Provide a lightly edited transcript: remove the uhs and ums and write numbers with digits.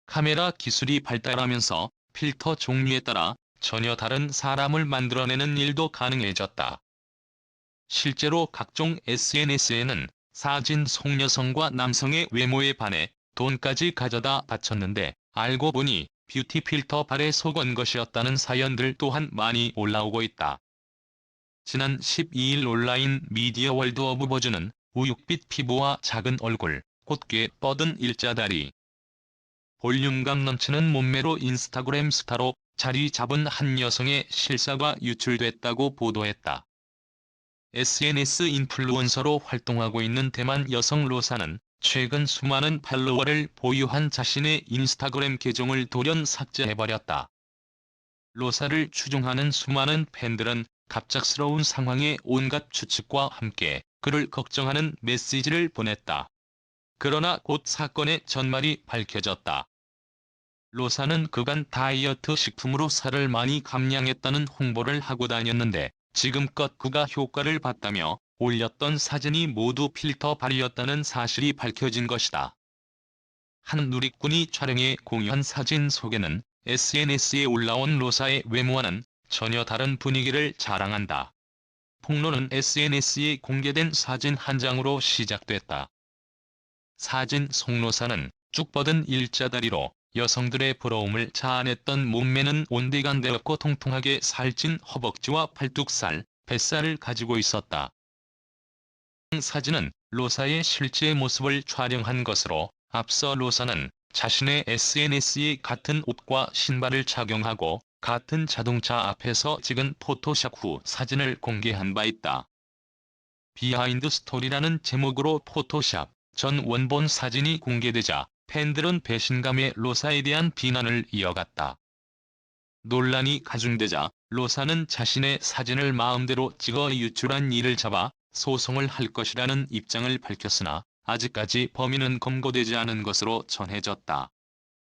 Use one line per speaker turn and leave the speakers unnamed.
카메라 기술이 발달하면서 필터 종류에 따라 전혀 다른 사람을 만들어내는 일도 가능해졌다. 실제로 각종 SNS에는 사진 속 여성과 남성의 외모에 반해 돈까지 가져다 바쳤는데 알고 보니 뷰티 필터 발에 속은 것이었다는 사연들 또한 많이 올라오고 있다. 지난 12일 온라인 미디어 월드 오브 버즈는 우윳빛 피부와 작은 얼굴, 곧게 뻗은 일자다리, 볼륨감 넘치는 몸매로 인스타그램 스타로 자리 잡은 한 여성의 실사가 유출됐다고 보도했다. SNS 인플루언서로 활동하고 있는 대만 여성 로사는 최근 수많은 팔로워를 보유한 자신의 인스타그램 계정을 돌연 삭제해버렸다. 로사를 추종하는 수많은 팬들은 갑작스러운 상황에 온갖 추측과 함께 그를 걱정하는 메시지를 보냈다. 그러나 곧 사건의 전말이 밝혀졌다. 로사는 그간 다이어트 식품으로 살을 많이 감량했다는 홍보를 하고 다녔는데 지금껏 그가 효과를 봤다며 올렸던 사진이 모두 필터 발이었다는 사실이 밝혀진 것이다. 한 누리꾼이 촬영해 공유한 사진 속에는 SNS에 올라온 로사의 외모와는 전혀 다른 분위기를 자랑한다. 폭로는 SNS에 공개된 사진 한 장으로 시작됐다. 사진 속 로사는 쭉 뻗은 일자다리로 여성들의 부러움을 자아냈던 몸매는 온데간데 없고 통통하게 살찐 허벅지와 팔뚝살, 뱃살을 가지고 있었다. 사진은 로사의 실제 모습을 촬영한 것으로 앞서 로사는 자신의 SNS에 같은 옷과 신발을 착용하고 같은 자동차 앞에서 찍은 포토샵 후 사진을 공개한 바 있다. 비하인드 스토리라는 제목으로 포토샵 전 원본 사진이 공개되자 팬들은 배신감에 로사에 대한 비난을 이어갔다. 논란이 가중되자 로사는 자신의 사진을 마음대로 찍어 유출한 이를 잡아 소송을 할 것이라는 입장을 밝혔으나 아직까지 범인은 검거되지 않은 것으로 전해졌다.